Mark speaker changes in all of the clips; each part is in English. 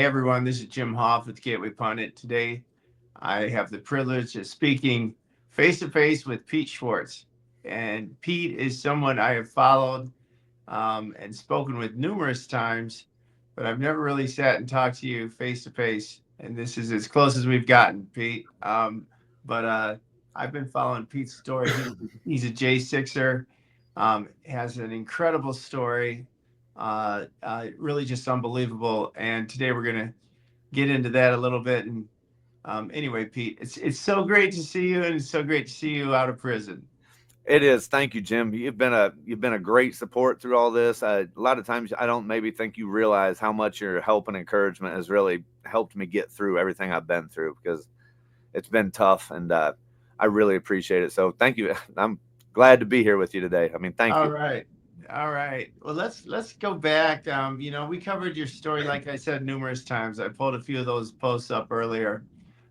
Speaker 1: everyone, this is Jim Hoft with Gateway Pundit. Today, I have the privilege of speaking face to face with Pete Schwartz. And Pete is someone I have followed and spoken with numerous times, but I've never really sat and talked to you face to face. And this is as close as we've gotten, Pete. But I've been following Pete's story. He's a J6er, has an incredible story, really just unbelievable. And today we're going to get into that a little bit. And anyway, Pete, it's so great to see you, and it's so great to see you out of prison.
Speaker 2: It is. Thank you, Jim. You've been a great support through all this. A lot of times, I don't maybe think you realize how much your help and encouragement has really helped me get through everything I've been through, because it's been tough, and I really appreciate it. So thank you. I'm glad to be here with you today. I mean, thank
Speaker 1: All
Speaker 2: you.
Speaker 1: right. All right. Well, let's go back. We covered your story, like I said, numerous times. I pulled a few of those posts up earlier,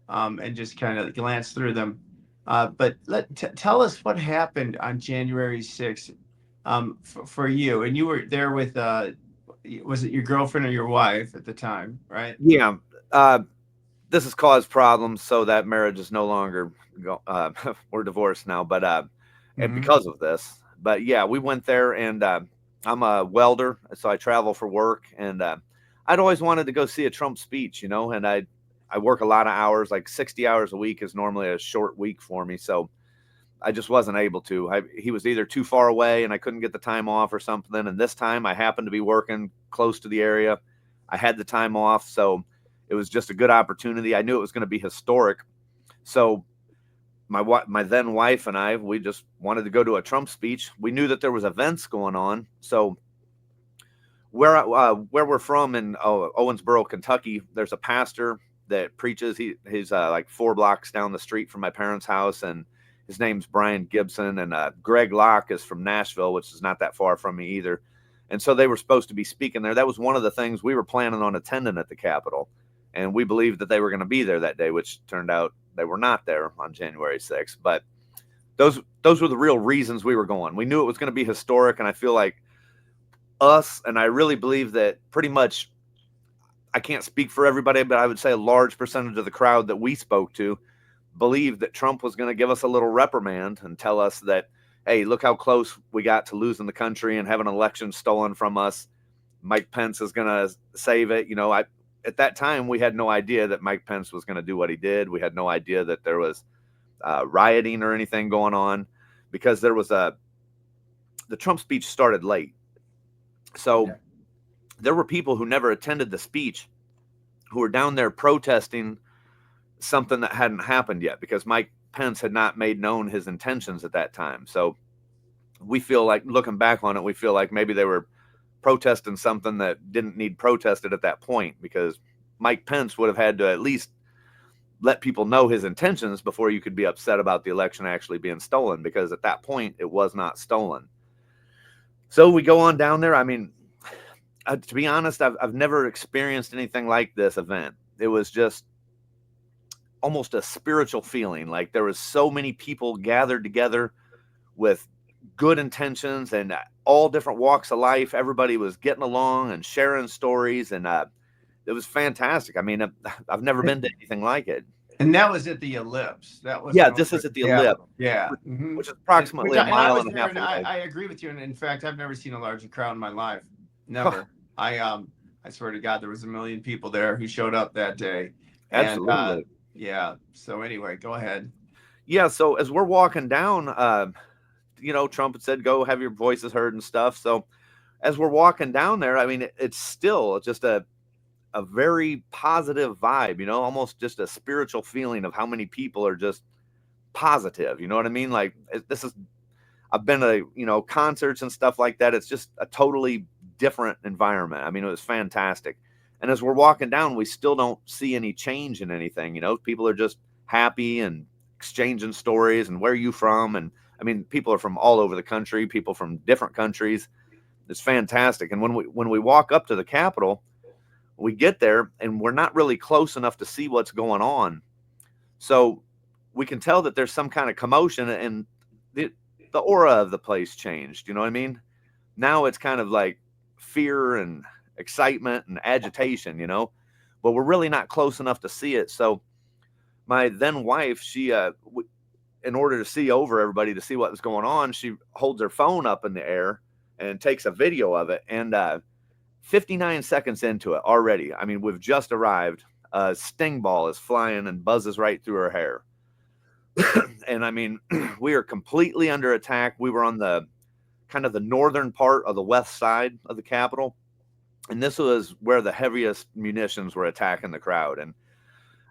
Speaker 1: and just kind of glanced through them. But tell us what happened on January 6th, for you. And you were there with, was it your girlfriend or your wife at the time, right?
Speaker 2: Yeah. This has caused problems, so that marriage is no longer we're divorced now, but and
Speaker 1: Mm-hmm.
Speaker 2: because of this. But yeah, we went there, and I'm a welder, so I travel for work, and I'd always wanted to go see a Trump speech, and I work a lot of hours, like 60 hours a week is normally a short week for me, so I just wasn't able to. He was either too far away and I couldn't get the time off or something, and this time I happened to be working close to the area. I had the time off, so it was just a good opportunity. I knew it was going to be historic, so my then wife and we just wanted to go to a Trump speech. We knew that there was events going on, so where we're from in Owensboro, Kentucky, there's a pastor that preaches. He's like 4 blocks down the street from my parents' house, and his name's Brian Gibson. And Greg Locke is from Nashville, which is not that far from me either. And so they were supposed to be speaking there. That was one of the things we were planning on attending at the Capitol, and we believed that they were going to be there that day, which turned out they were not there on January 6th. But those were the real reasons we were going. We knew it was going to be historic, and I feel like and I really believe that pretty much, I can't speak for everybody, but I would say a large percentage of the crowd that we spoke to believed that Trump was going to give us a little reprimand and tell us that, hey, look how close we got to losing the country and having an election stolen from us. Mike Pence is going to save it. At that time, we had no idea that Mike Pence was going to do what he did. We had no idea that there was rioting or anything going on, because there was the Trump speech started late. So there were people who never attended the speech who were down there protesting something that hadn't happened yet, because Mike Pence had not made known his intentions at that time. So we feel like, looking back on it, we feel like maybe they were protesting something that didn't need protested at that point, because Mike Pence would have had to at least let people know his intentions before you could be upset about the election actually being stolen, because at that point it was not stolen. So we go on down there. I mean, to be honest, I've never experienced anything like this event. It was just almost a spiritual feeling. Like, there was so many people gathered together with good intentions and all different walks of life. Everybody was getting along and sharing stories, and it was fantastic. I mean, I've never been to anything like it.
Speaker 1: And that was at the Ellipse. That
Speaker 2: Yeah,
Speaker 1: wasn't
Speaker 2: this
Speaker 1: over
Speaker 2: is
Speaker 1: at
Speaker 2: at the
Speaker 1: the
Speaker 2: Ellipse,
Speaker 1: Capitol. Yeah. Mm-hmm.
Speaker 2: which is
Speaker 1: And,
Speaker 2: approximately a
Speaker 1: I
Speaker 2: mile
Speaker 1: was
Speaker 2: and a
Speaker 1: there,
Speaker 2: half
Speaker 1: and
Speaker 2: away.
Speaker 1: I agree with you. And in fact, I've never seen a larger crowd in my life. Never. I swear to God, there was 1 million people there who showed up that day. And
Speaker 2: Absolutely.
Speaker 1: yeah. So anyway, go ahead.
Speaker 2: Yeah, so as we're walking down, Trump had said, go have your voices heard and stuff. So as we're walking down there, I mean, it's still just a very positive vibe, almost just a spiritual feeling of how many people are just positive. You know what I mean? Like, I've been to, concerts and stuff like that. It's just a totally different environment. I mean, it was fantastic. And as we're walking down, we still don't see any change in anything. People are just happy and exchanging stories and where are you from? And I mean, people are from all over the country, people from different countries. It's fantastic. And when we walk up to the Capitol, we get there and we're not really close enough to see what's going on. So we can tell that there's some kind of commotion, and the aura of the place changed. You know what I mean? Now it's kind of like fear and excitement and agitation, But Well, we're really not close enough to see it. So my then wife, she, in order to see over everybody to see what was going on, she holds her phone up in the air and takes a video of it. And 59 seconds into it already, I mean, we've just arrived. A sting ball is flying and buzzes right through her hair. And I mean, we are completely under attack. We were on the kind of the northern part of the west side of the Capitol. And this was where the heaviest munitions were attacking the crowd. And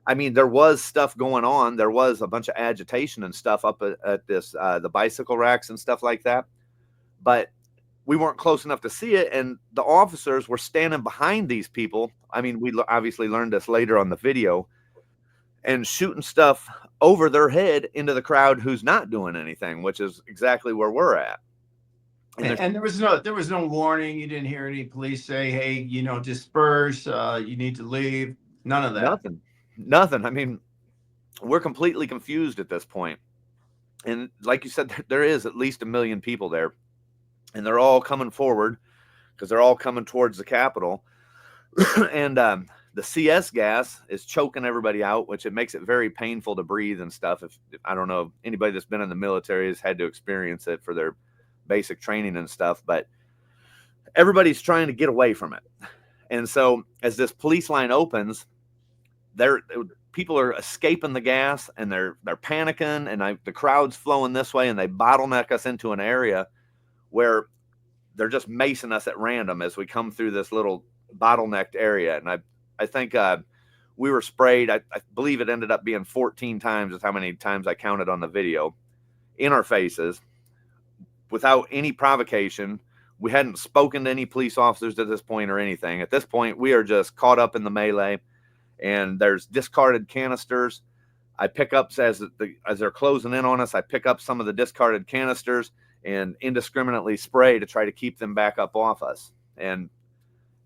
Speaker 2: I mean, there was stuff going on. There was a bunch of agitation and stuff up at this, the bicycle racks and stuff like that. But we weren't close enough to see it. And the officers were standing behind these people. I mean, we obviously learned this later on the video, and shooting stuff over their head into the crowd who's not doing anything, which is exactly where we're at.
Speaker 1: And there was no warning. You didn't hear any police say, "Hey, you know, disperse. You need to leave." None of that.
Speaker 2: Nothing. I mean, we're completely confused at this point. And like you said, there is at least 1 million people there, and they're all coming forward because they're all coming towards the Capitol. And the CS gas is choking everybody out, which it makes it very painful to breathe and stuff. If I don't know, anybody that's been in the military has had to experience it for their basic training and stuff, but everybody's trying to get away from it. And so as this police line opens, people are escaping the gas, and they're panicking, and the crowd's flowing this way, and they bottleneck us into an area where they're just macing us at random as we come through this little bottlenecked area. And I think we were sprayed. I believe it ended up being 14 times is how many times I counted on the video, in our faces, without any provocation. We hadn't spoken to any police officers at this point or anything. At this point, we are just caught up in the melee, and there's discarded canisters. I pick up, as they're closing in on us, I pick up some of the discarded canisters and indiscriminately spray to try to keep them back up off us. And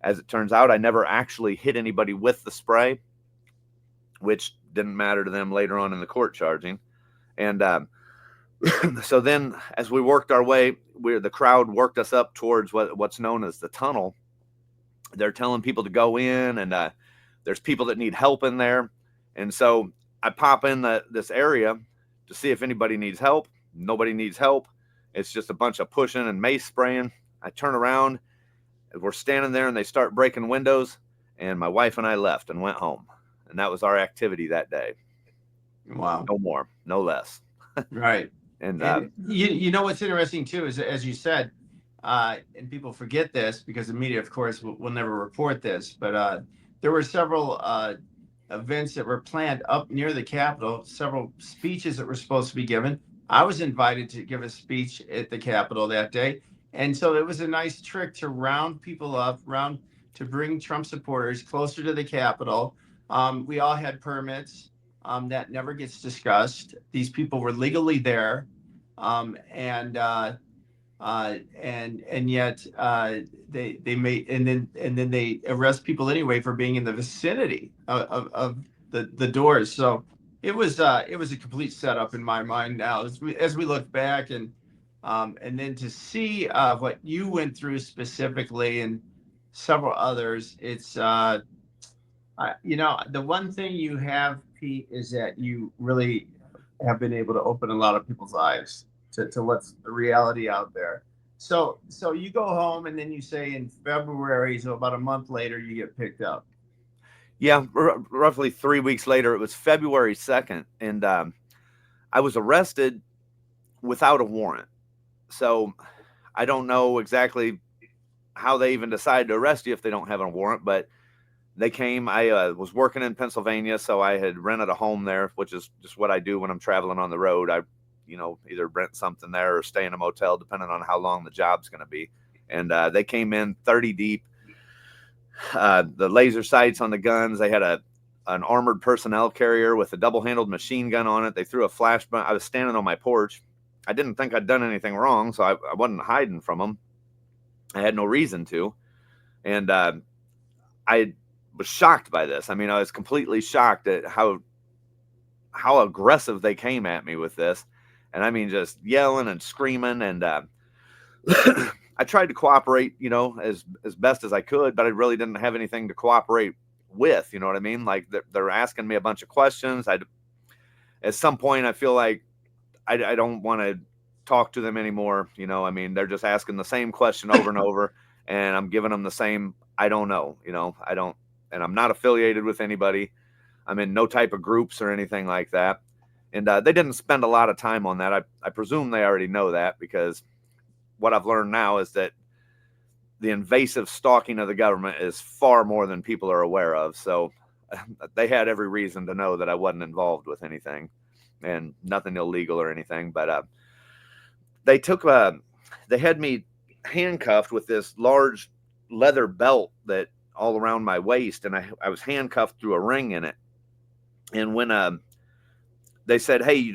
Speaker 2: as it turns out, I never actually hit anybody with the spray, which didn't matter to them later on in the court charging. And so then as we worked our way, the crowd worked us up towards what's known as the tunnel. They're telling people to go in, and there's people that need help in there. And so I pop in this area to see if anybody needs help. Nobody needs help. It's just a bunch of pushing and mace spraying. I turn around, we're standing there, and they start breaking windows, and my wife and I left and went home. And that was our activity that day.
Speaker 1: Wow.
Speaker 2: No more, no less.
Speaker 1: Right.
Speaker 2: And
Speaker 1: you know what's interesting too is, as you said, and people forget this because the media, of course, will never report this, but there were several events that were planned up near the Capitol, several speeches that were supposed to be given. I was invited to give a speech at the Capitol that day. And so it was a nice trick to round people up, to bring Trump supporters closer to the Capitol. We all had permits. That never gets discussed. These people were legally there. And yet they may, and then they arrest people anyway for being in the vicinity of the doors. So it was a complete setup in my mind now as we look back, and then to see what you went through specifically and several others. It's the one thing you have, Pete, is that you really have been able to open a lot of people's eyes to what's the reality out there. So you go home, and then you say in February, so about a month later, you get picked up.
Speaker 2: Yeah, roughly 3 weeks later, it was February 2nd, and I was arrested without a warrant. So I don't know exactly how they even decide to arrest you if they don't have a warrant, but they came. I was working in Pennsylvania, so I had rented a home there, which is just what I do when I'm traveling on the road. I either rent something there or stay in a motel, depending on how long the job's going to be. And they came in 30 deep. The laser sights on the guns. They had an armored personnel carrier with a double-handled machine gun on it. They threw a flashbang. I was standing on my porch. I didn't think I'd done anything wrong, so I wasn't hiding from them. I had no reason to. And I was shocked by this. I mean, I was completely shocked at how aggressive they came at me with this. And I mean, just yelling and screaming. And I tried to cooperate, as best as I could, but I really didn't have anything to cooperate with, you know what I mean? Like they're asking me a bunch of questions. At some point I feel like I don't want to talk to them anymore. You know, I mean, they're just asking the same question over and over, and I'm giving them the same, I don't know, you know, I don't, and I'm not affiliated with anybody. I'm in no type of groups or anything like that. And they didn't spend a lot of time on that. I presume they already know that, because what I've learned now is that the invasive stalking of the government is far more than people are aware of. So they had every reason to know that I wasn't involved with anything, and nothing illegal or anything. But they took they had me handcuffed with this large leather belt that all around my waist, and I was handcuffed through a ring in it. And when they said, hey,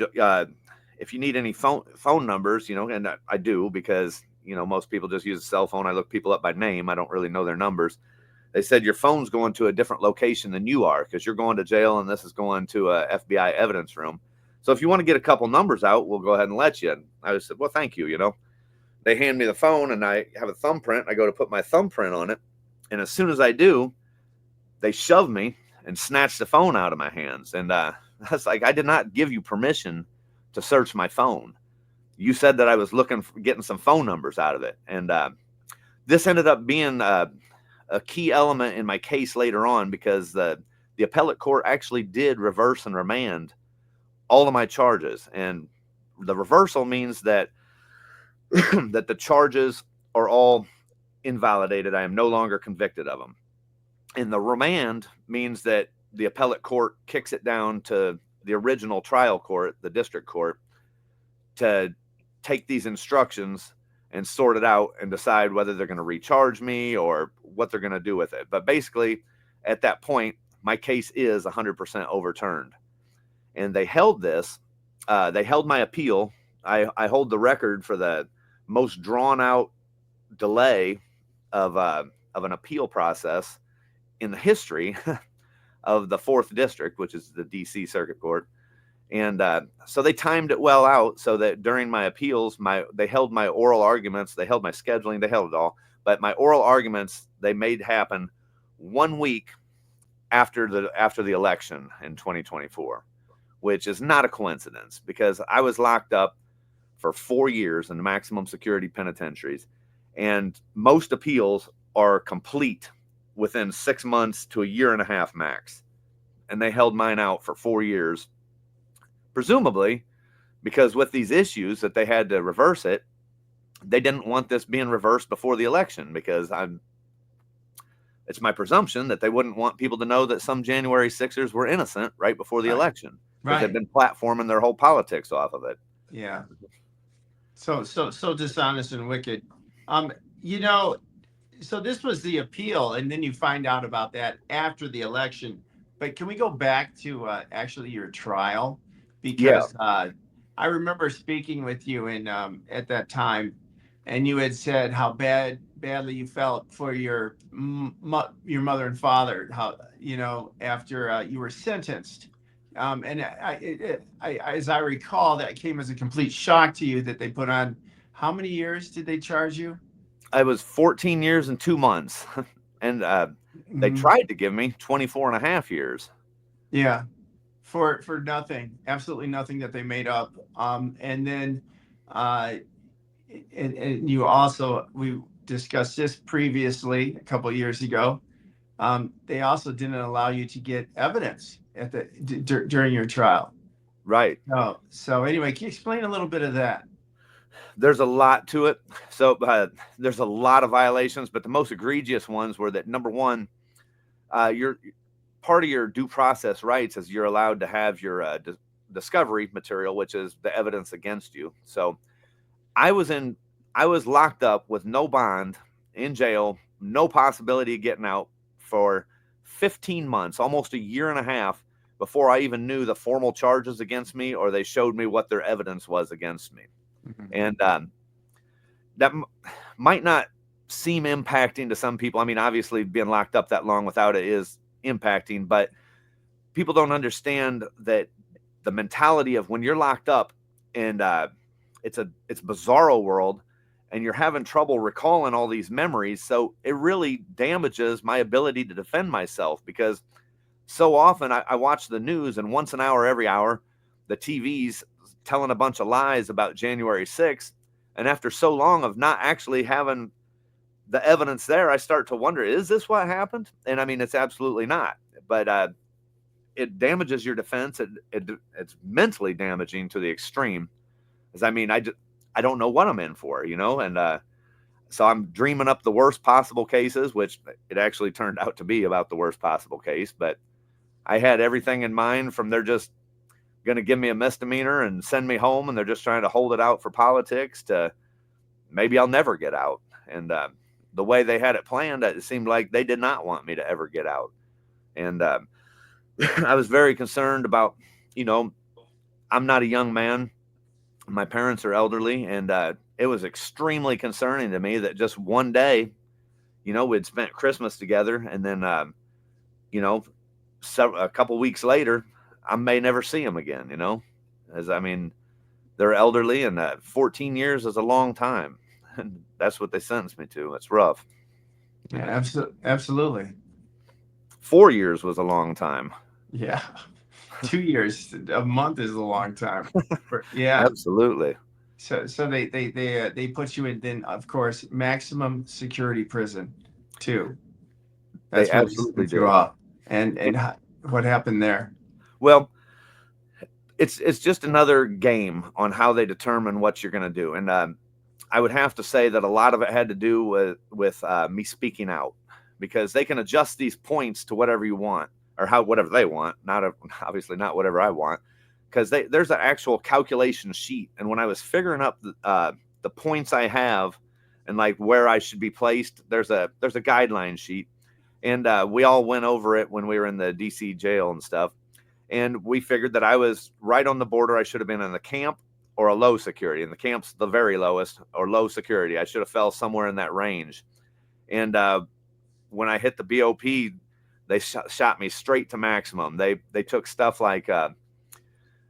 Speaker 2: if you need any phone numbers, you know, and I do, because, you know, most people just use a cell phone. I look people up by name. I don't really know their numbers. They said, your phone's going to a different location than you are, because you're going to jail and this is going to a FBI evidence room. So if you want to get a couple numbers out, we'll go ahead and let you. And I just said, well, thank you. You know, they hand me the phone and I have a thumbprint. I go to put my thumbprint on it. And as soon as I do, they shove me and snatch the phone out of my hands. And I was like, I did not give you permission to search my phone. You said that I was looking for getting some phone numbers out of it. And this ended up being a key element in my case later on, because the appellate court actually did reverse and remand all of my charges. And the reversal means that that the charges are all invalidated. I am no longer convicted of them. And the remand means that the appellate court kicks it down to the original trial court, the district court, to take these instructions and sort it out and decide whether they're going to recharge me or what they're going to do with it. But basically, at that point, my case is 100% overturned. And they held this, they held my appeal. I hold the record for the most drawn out delay of an appeal process in the history of the 4th District, which is the DC Circuit Court. And so they timed it well out so that during my appeals, they held my oral arguments, they held my scheduling, they held it all. But my oral arguments, they made happen 1 week after the election in 2024, which is not a coincidence, because I was locked up for 4 years in the maximum security penitentiaries, and most appeals are complete within 6 months to a year and a half max. And they held mine out for 4 years, presumably because with these issues that they had to reverse it, they didn't want this being reversed before the election, because it's my presumption that they wouldn't want people to know that some January 6ers were innocent right before the election, because they've been platforming their whole politics off of it.
Speaker 1: Yeah. So dishonest and wicked. You know, so this was the appeal, and then you find out about that after the election. But can we go back to actually your trial? Because I remember speaking with you at that time, and you had said how badly you felt for your mother and father, how, you know, after you were sentenced. And as I recall, that came as a complete shock to you that they put on. How many years did they charge you?
Speaker 2: I was 14 years and 2 months. And they tried to give me 24 and a half years.
Speaker 1: Yeah, for nothing, absolutely nothing that they made up. And then, and you also, we discussed this previously a couple of years ago. They also didn't allow you to get evidence during your trial.
Speaker 2: Right.
Speaker 1: So anyway, can you explain a little bit of that?
Speaker 2: There's a lot to it. So there's a lot of violations, but the most egregious ones were that, number one, you're part of your due process rights is you're allowed to have your discovery material, which is the evidence against you. So I was locked up with no bond in jail, no possibility of getting out for 15 months, almost a year and a half, before I even knew the formal charges against me, or they showed me what their evidence was against me. Mm-hmm. And that might not seem impacting to some people. I mean, obviously being locked up that long without it is impacting, but people don't understand that the mentality of when you're locked up, and it's bizarro world, and you're having trouble recalling all these memories. So it really damages my ability to defend myself, because so often I watch the news, and once an hour, every hour, the TV's telling a bunch of lies about January 6th. And after so long of not actually having the evidence there, I start to wonder, is this what happened? And I mean, it's absolutely not. But it damages your defense. It's mentally damaging to the extreme. Because I mean, I don't know what I'm in for, and so I'm dreaming up the worst possible cases, which it actually turned out to be about the worst possible case. But I had everything in mind, from they're just going to give me a misdemeanor and send me home, and they're just trying to hold it out for politics, to maybe I'll never get out. And the way they had it planned, it seemed like they did not want me to ever get out. And I was very concerned about, I'm not a young man. My parents are elderly, and it was extremely concerning to me that just one day, we'd spent Christmas together, and then, a couple weeks later, I may never see them again, as I mean, they're elderly, and 14 years is a long time. And that's what they sentenced me to. It's rough.
Speaker 1: Yeah, absolutely.
Speaker 2: 4 years was a long time.
Speaker 1: Yeah. 2 years, a month is a long time. Yeah.
Speaker 2: Absolutely.
Speaker 1: So they put you in, then of course, maximum security prison too. That's
Speaker 2: They
Speaker 1: what
Speaker 2: absolutely
Speaker 1: threw
Speaker 2: did.
Speaker 1: off. And what happened there?
Speaker 2: Well, it's just another game on how they determine what you're going to do. And I would have to say that a lot of it had to do with me speaking out, because they can adjust these points to whatever you want, or whatever they want, obviously not whatever I want, because there's an actual calculation sheet. And when I was figuring up the points I have and like where I should be placed, there's a guideline sheet, and we all went over it when we were in the DC jail and stuff. And we figured that I was right on the border. I should have been in the camp or a low security. And the camp's the very lowest, or low security. I should have fell somewhere in that range. And when I hit the BOP, they shot me straight to maximum. They took stuff like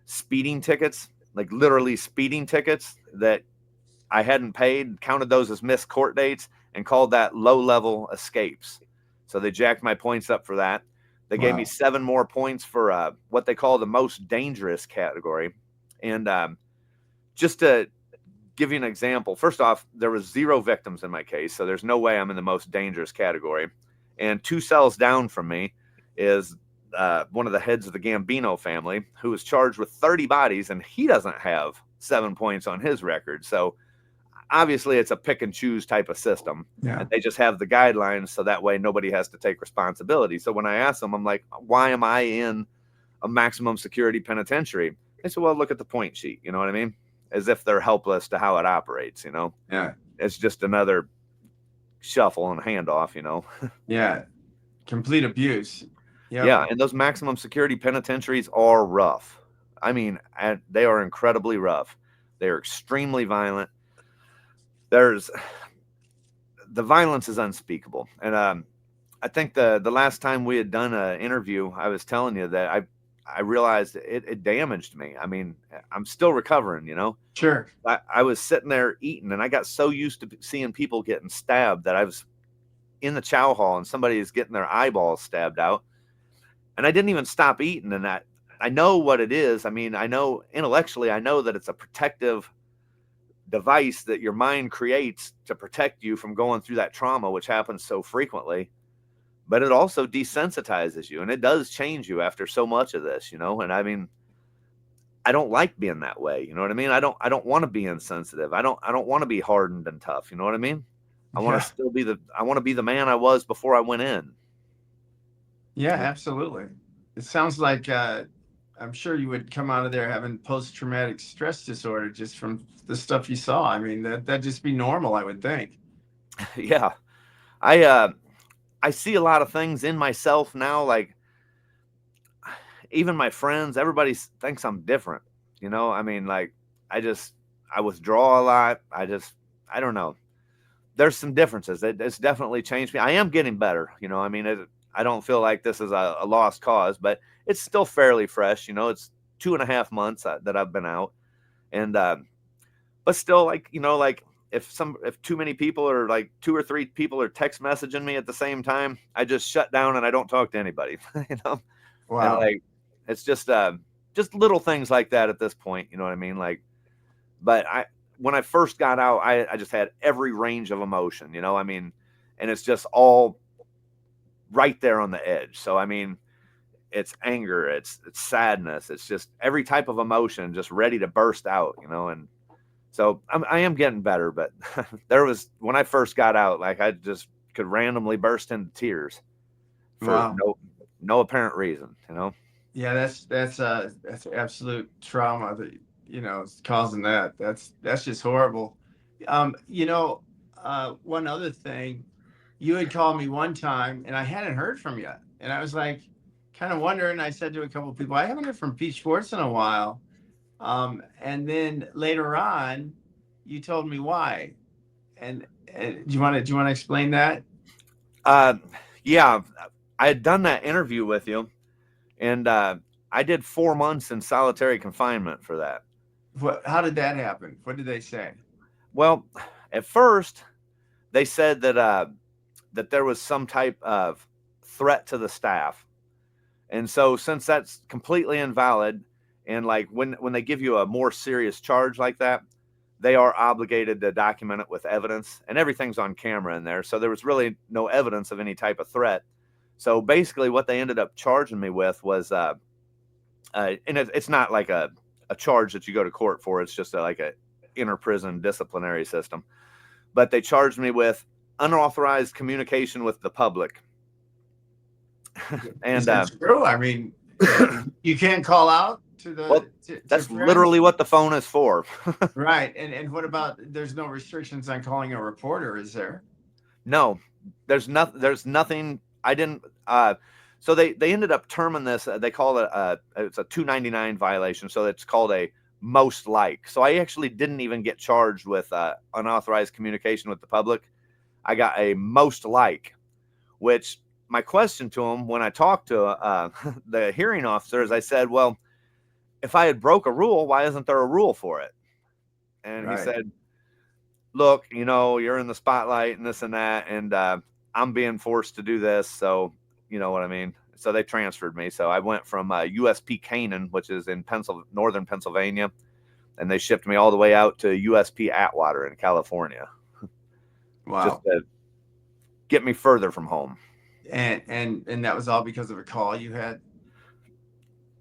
Speaker 2: speeding tickets, like literally speeding tickets that I hadn't paid, counted those as missed court dates, and called that low-level escapes. So they jacked my points up for that. They gave me 7 more points for what they call the most dangerous category. And just to give you an example, first off, there was 0 victims in my case, so there's no way I'm in the most dangerous category. And 2 cells down from me is one of the heads of the Gambino family, who was charged with 30 bodies, and he doesn't have 7 points on his record. So obviously it's a pick and choose type of system.
Speaker 1: Yeah.
Speaker 2: And they just have the guidelines, so that way nobody has to take responsibility. So when I asked them, I'm like, why am I in a maximum security penitentiary? They said, well, look at the point sheet. You know what I mean? As if they're helpless to how it operates,
Speaker 1: Yeah.
Speaker 2: It's just another shuffle and handoff,
Speaker 1: Yeah. Complete abuse. Yep.
Speaker 2: Yeah. And those maximum security penitentiaries are rough. I mean, they are incredibly rough. They are extremely violent. The violence is unspeakable. And I think the last time we had done an interview, I was telling you that I realized it damaged me. I mean, I'm still recovering,
Speaker 1: Sure.
Speaker 2: I was sitting there eating, and I got so used to seeing people getting stabbed that I was in the chow hall and somebody is getting their eyeballs stabbed out. And I didn't even stop eating. And I know what it is. I mean, I know intellectually, I know that it's a protective device that your mind creates to protect you from going through that trauma, which happens so frequently. But it also desensitizes you, and it does change you after so much of this, And I mean, I don't like being that way. You know what I mean? I don't want to be insensitive. I don't want to be hardened and tough. You know what I mean? I want to still be I want to be the man I was before I went in.
Speaker 1: Yeah, absolutely. It sounds like I'm sure you would come out of there having post-traumatic stress disorder just from the stuff you saw. I mean, that'd just be normal, I would think.
Speaker 2: Yeah. I see a lot of things in myself now, like even my friends, everybody thinks I'm different. I mean, like I withdraw a lot. I don't know. There's some differences. It's definitely changed me. I am getting better. I mean, I don't feel like this is a lost cause, but it's still fairly fresh. It's 2.5 months that I've been out, and but still, like if too many people are like 2 or 3 people are text messaging me at the same time, I just shut down and I don't talk to anybody. you know, and
Speaker 1: Wow.
Speaker 2: like it's just little things like that at this point. You know what I mean? Like, but when I first got out, I just had every range of emotion. You know, I mean, and it's just all right there on the edge. So I mean, it's anger, it's sadness, it's just every type of emotion just ready to burst out. You know, and so I am getting better, but there was when I first got out, like I just could randomly burst into tears for
Speaker 1: Wow.
Speaker 2: no apparent reason, you know.
Speaker 1: Yeah, that's absolute trauma that is causing that. That's just horrible. You know, one other thing, you had called me one time and I hadn't heard from you, and I was like, kind of wondering. I said to a couple of people, I haven't heard from Pete Schwartz in a while. And then later on, you told me why. And do you want to explain that?
Speaker 2: Uh, yeah, I had done that interview with you, and I did 4 months in solitary confinement for that.
Speaker 1: How did that happen? What did they say?
Speaker 2: Well, at first they said that there was some type of threat to the staff, and so since that's completely invalid, and like when they give you a more serious charge like that, they are obligated to document it with evidence, and everything's on camera in there. So there was really no evidence of any type of threat. So basically, what they ended up charging me with was, and it's not like a charge that you go to court for. It's just like a inter prison disciplinary system. But they charged me with unauthorized communication with the public.
Speaker 1: Is
Speaker 2: And
Speaker 1: that true? I mean, you can't call out to
Speaker 2: well,
Speaker 1: to
Speaker 2: that's
Speaker 1: friends?
Speaker 2: literally what the phone is for.
Speaker 1: Right. And what about, there's no restrictions on calling a reporter, is there?
Speaker 2: No, there's nothing. I didn't. So they ended up terming this. They call it it's a 299 violation. So it's called a most like. So I actually didn't even get charged with unauthorized communication with the public. I got a most like, which my question to him when I talked to the hearing officer is, I said, well, if I had broke a rule, why isn't there a rule for it? And he
Speaker 1: Right.
Speaker 2: said, look, you're in the spotlight and this and that, and I'm being forced to do this. So, you know what I mean? So they transferred me. So I went from USP Canaan, which is in northern Pennsylvania, and they shipped me all the way out to USP Atwater in California, just
Speaker 1: Wow.
Speaker 2: to get me further from home.
Speaker 1: And that was all because of a call you had?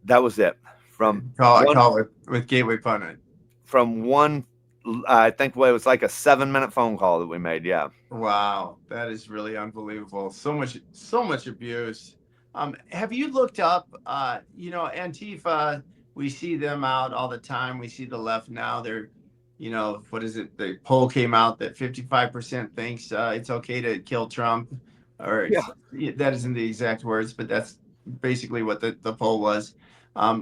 Speaker 2: That was it. From
Speaker 1: A
Speaker 2: one,
Speaker 1: call with Gateway Pundit.
Speaker 2: from one, I think it was like a 7-minute phone call that we made. Yeah.
Speaker 1: Wow, that is really unbelievable. So much abuse. Have you looked up, Antifa? We see them out all the time. We see the left now. They're, what is it? The poll came out that 55% thinks it's okay to kill Trump, or
Speaker 2: Yeah.
Speaker 1: that isn't the exact words, but that's basically what the poll was.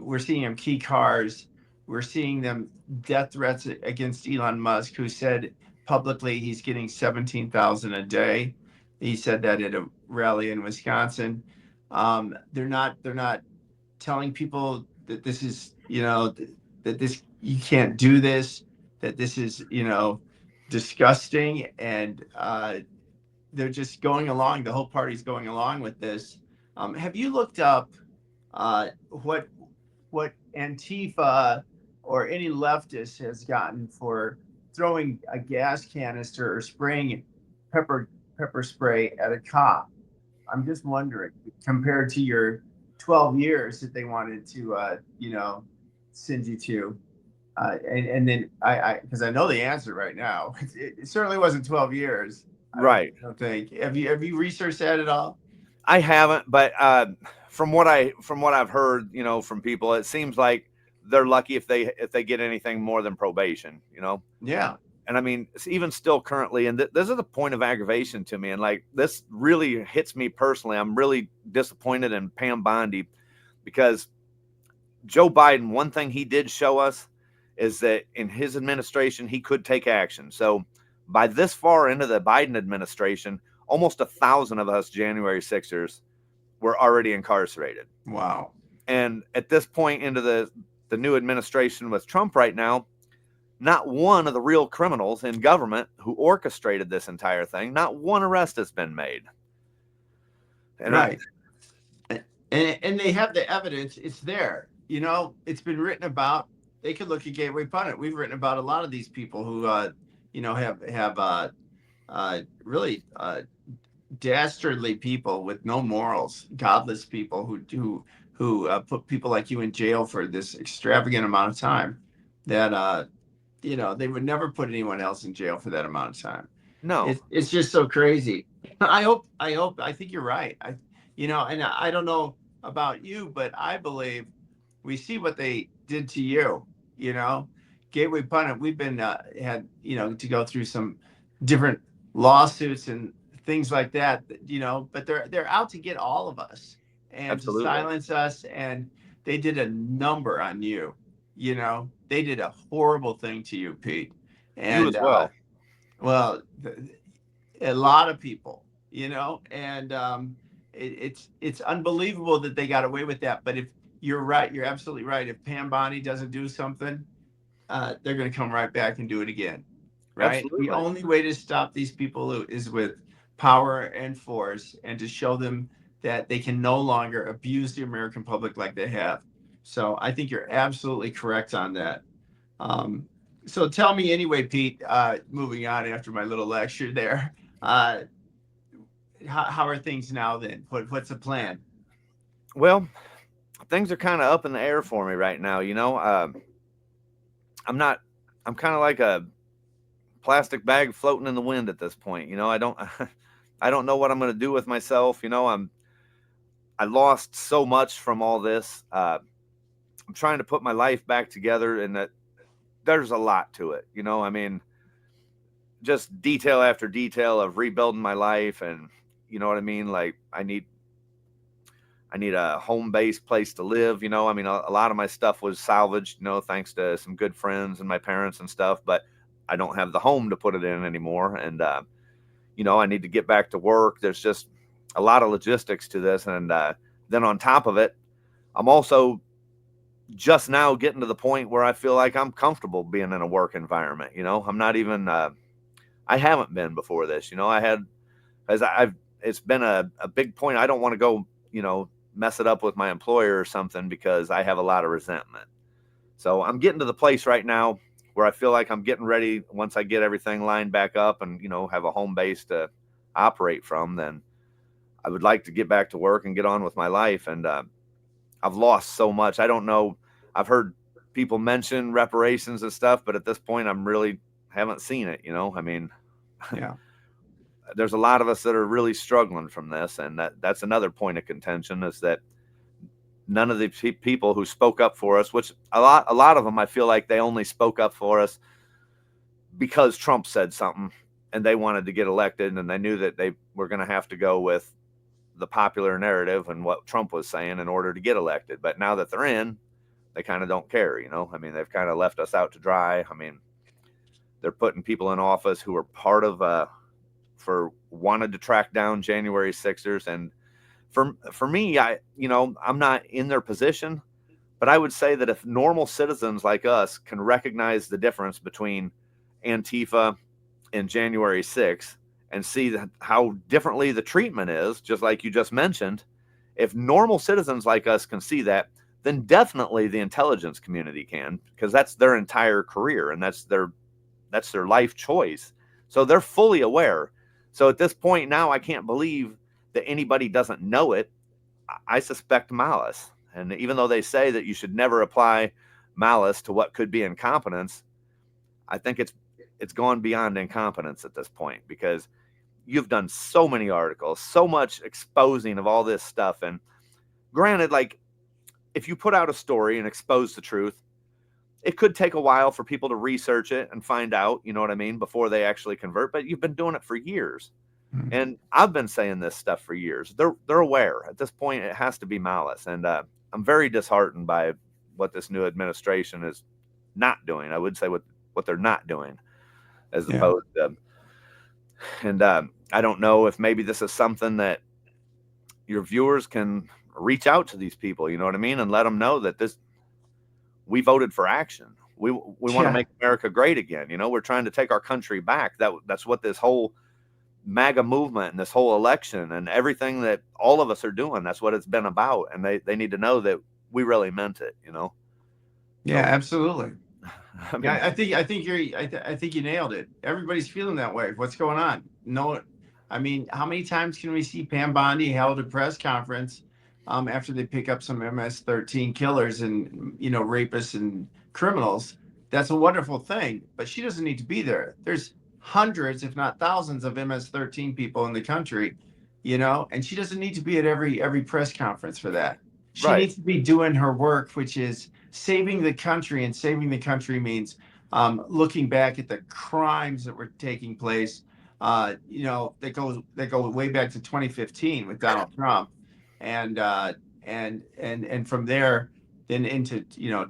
Speaker 1: We're seeing them key cars. We're seeing them death threats against Elon Musk, who said publicly he's getting 17,000 a day. He said that at a rally in Wisconsin. They're not telling people that this is, that this, you can't do this, that this is, disgusting. And they're just going along. The whole party's going along with this. Have you looked up what Antifa or any leftist has gotten for throwing a gas canister or spraying pepper spray at a cop? I'm just wondering, compared to your 12 years that they wanted to, send you to. And then because I know the answer right now. It certainly wasn't 12 years.
Speaker 2: Right.
Speaker 1: I don't think. Have you researched that at all?
Speaker 2: I haven't, but from what I've heard, from people, it seems like they're lucky if they get anything more than probation.
Speaker 1: Yeah.
Speaker 2: And I mean, even still currently, and this is a point of aggravation to me, and like this really hits me personally. I'm really disappointed in Pam Bondi, because Joe Biden, one thing he did show us is that in his administration he could take action. So by this far into the Biden administration, almost 1,000 of us January 6ers were already incarcerated.
Speaker 1: Wow.
Speaker 2: And at this point into the new administration with Trump right now, not one of the real criminals in government who orchestrated this entire thing, not one arrest has been made. And
Speaker 1: Right. And they have the evidence. It's there. It's been written about. They could look at Gateway Pundit. We've written about a lot of these people who, have really dastardly people with no morals, godless people who put people like you in jail for this extravagant amount of time. That they would never put anyone else in jail for that amount of time.
Speaker 2: no,
Speaker 1: It's just so crazy. I think you're right. And I don't know about you, but I believe we see what they did to you. You know, Gateway Pundit. We've been had to go through some different lawsuits and things like that. But they're out to get all of us and to
Speaker 2: absolutely.
Speaker 1: silence us. And they did a number on you. They did a horrible thing to you, Pete.
Speaker 2: You
Speaker 1: And
Speaker 2: as well.
Speaker 1: well, a lot of people, and it's unbelievable that they got away with that. But if you're right, you're absolutely right. If Pam Bondi doesn't do something, they're going to come right back and do it again. Right. The
Speaker 2: Absolutely.
Speaker 1: only way to stop these people is with power and force, and to show them that they can no longer abuse the American public like they have. So I think you're absolutely correct on that. Um, so tell me anyway, Pete, moving on after my little lecture there, uh, how are things now then? What's the plan?
Speaker 2: Well, things are kind of up in the air for me right now. I'm not, I'm kind of like a plastic bag floating in the wind at this point. I don't, I don't know what I'm going to do with myself. I lost so much from all this. I'm trying to put my life back together, and that there's a lot to it. I mean, just detail after detail of rebuilding my life, and you know what I mean. Like I need a home-based place to live. I mean, a lot of my stuff was salvaged, thanks to some good friends and my parents and stuff, but I don't have the home to put it in anymore. And, I need to get back to work. There's just a lot of logistics to this. And then on top of it, I'm also just now getting to the point where I feel like I'm comfortable being in a work environment. I'm not even, I haven't been before this. It's been a big point. I don't want to go, mess it up with my employer or something, because I have a lot of resentment. So I'm getting to the place right now where I feel like I'm getting ready. Once I get everything lined back up and, have a home base to operate from, then I would like to get back to work and get on with my life. And I've lost so much. I don't know. I've heard people mention reparations and stuff, but at this point, I'm really haven't seen it. I mean,
Speaker 1: Yeah.
Speaker 2: there's a lot of us that are really struggling from this, and that's another point of contention, is that none of the people who spoke up for us, which a lot of them, I feel like they only spoke up for us because Trump said something and they wanted to get elected, and they knew that they were going to have to go with the popular narrative and what Trump was saying in order to get elected. But now that they're in, they kind of don't care. I mean, they've kind of left us out to dry. I mean, they're putting people in office who are part of for wanted to track down January 6ers. And for me, I'm not in their position, but I would say that if normal citizens like us can recognize the difference between Antifa and January 6th and see how differently the treatment is, just like you just mentioned, if normal citizens like us can see that, then definitely the intelligence community can, because that's their entire career and that's their life choice. So they're fully aware. So at this point now, I can't believe that anybody doesn't know it. I suspect malice. And even though they say that you should never apply malice to what could be incompetence, I think it's gone beyond incompetence at this point, because you've done so many articles, so much exposing of all this stuff. And granted, like, if you put out a story and expose the truth, it could take a while for people to research it and find out, you know what I mean, before they actually convert. But you've been doing it for years.
Speaker 1: Mhm.
Speaker 2: And I've been saying this stuff for years. They're aware. At this point, it has to be malice. And I'm very disheartened by what this new administration is not doing. I would say what they're not doing, as
Speaker 1: Yeah.
Speaker 2: opposed to. And I don't know if maybe this is something that your viewers can reach out to these people, you know what I mean, and let them know that we voted for action. We want to
Speaker 1: Yeah.
Speaker 2: make America great again. We're trying to take our country back. That's what this whole MAGA movement and this whole election and everything that all of us are doing, that's what it's been about. And they need to know that we really meant it.
Speaker 1: Yeah,
Speaker 2: So,
Speaker 1: absolutely.
Speaker 2: I
Speaker 1: Yeah,
Speaker 2: mean,
Speaker 1: I think you nailed it. Everybody's feeling that way. What's going on? No, I mean, how many times can we see Pam Bondi held a press conference after they pick up some MS-13 killers and rapists and criminals? That's a wonderful thing, but she doesn't need to be there. There's hundreds, if not thousands, of MS-13 people in the country, and she doesn't need to be at every press conference for that. She
Speaker 2: right,
Speaker 1: needs to be doing her work, which is saving the country, and saving the country means looking back at the crimes that were taking place. That go way back to 2015 with Donald Trump, and and from there, then into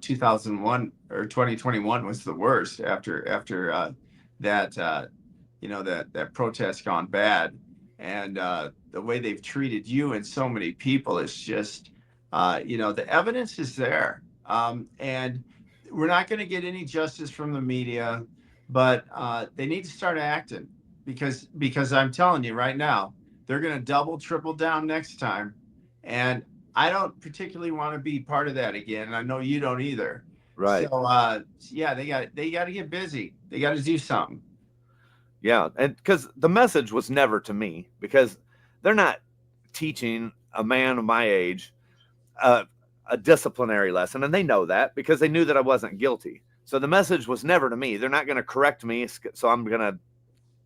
Speaker 1: 2001 or 2021 was the worst after that that protest gone bad, and the way they've treated you and so many people is just the evidence is there, and we're not going to get any justice from the media, but they need to start acting, because I'm telling you right now, they're going to double, triple down next time, and I don't particularly want to be part of that again. And I know you don't either. So
Speaker 2: right.
Speaker 1: yeah, they got to get busy. They got to do something.
Speaker 2: Yeah. And because the message was never to me, because they're not teaching a man of my age uh, a disciplinary lesson. And they know that because they knew that I wasn't guilty. So the message was never to me. They're not going to correct me. So I'm going to,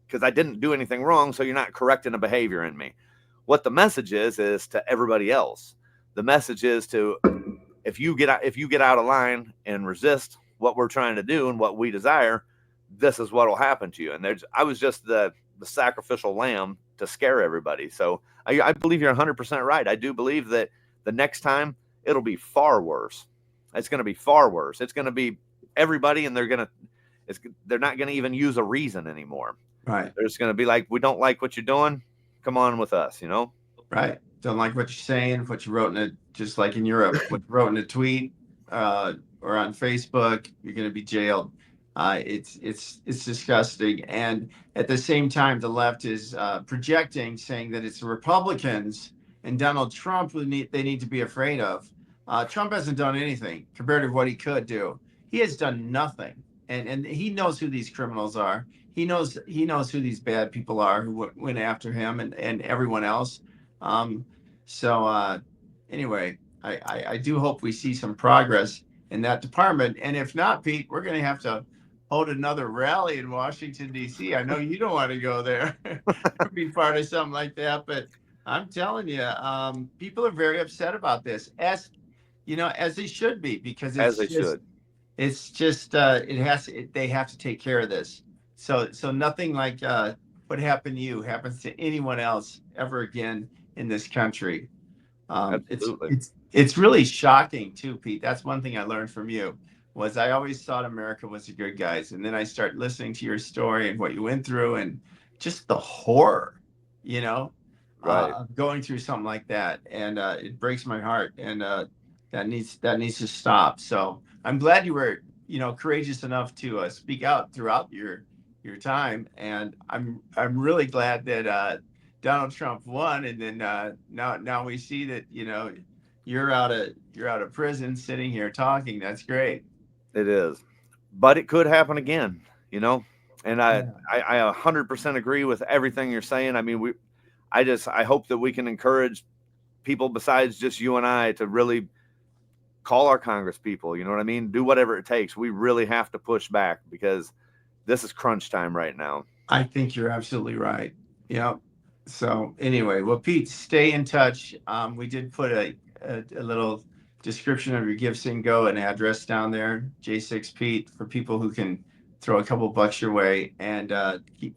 Speaker 2: because I didn't do anything wrong. So you're not correcting a behavior in me. What the message is to everybody else. The message is to, if you get out of line and resist what we're trying to do and what we desire, this is what will happen to you. And I was just the sacrificial lamb to scare everybody. So I believe you're 100% right. I do believe that the next time it'll be far worse. It's going to be far worse. It's going to be everybody, and they're not going to even use a reason anymore.
Speaker 1: Right.
Speaker 2: They're just going to be like, we don't like what you're doing. Come on with us.
Speaker 1: Right. Don't like what you're saying, what you wrote in it, just like in Europe, what you wrote in a tweet or on Facebook, you're going to be jailed. It's disgusting. And at the same time, the left is projecting, saying that it's the Republicans and Donald Trump they need to be afraid of. Trump hasn't done anything compared to what he could do. He has done nothing, and he knows who these criminals are. He knows who these bad people are who went after him and everyone else. Um, so anyway, I do hope we see some progress in that department. And if not, Pete, we're going to have to hold another rally in Washington, D.C. I know you don't want to go there or be part of something like that, but I'm telling you, people are very upset about this, as they should be, because
Speaker 2: As they should.
Speaker 1: they have to take care of this. So nothing like what happened to you happens to anyone else ever again in this country. It's
Speaker 2: Absolutely.
Speaker 1: it's it's really shocking too, Pete. That's one thing I learned from you, was I always thought America was the good guys, and then I start listening to your story and what you went through, and just the horror, you know,
Speaker 2: Right.
Speaker 1: of going through something like that, and it breaks my heart, and that needs to stop. So I'm glad you were courageous enough to speak out throughout your time, and I'm really glad that Donald Trump won, and then now we see that you're out of prison, sitting here talking. That's great.
Speaker 2: It is. But it could happen again. And I,
Speaker 1: Yeah.
Speaker 2: I, I 100% agree with everything you're saying. I mean, I hope that we can encourage people besides just you and I to really call our Congress people. You know what I mean? Do whatever it takes. We really have to push back because this is crunch time right now.
Speaker 1: I think you're absolutely right. Yeah. So anyway, well, Pete, stay in touch. We did put a little description of your Give Sing Go, an address down there, J6 Pete, for people who can throw a couple bucks your way, and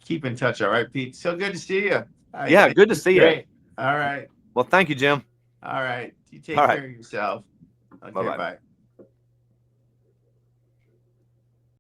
Speaker 1: keep in touch. All right, Pete. So good to see you.
Speaker 2: Yeah, good to
Speaker 1: It's
Speaker 2: see you.
Speaker 1: great. All right.
Speaker 2: Well, thank you, Jim.
Speaker 1: All right. You take
Speaker 2: All
Speaker 1: care
Speaker 2: right.
Speaker 1: of yourself.
Speaker 2: Bye
Speaker 1: Okay.
Speaker 2: bye.
Speaker 1: Bye.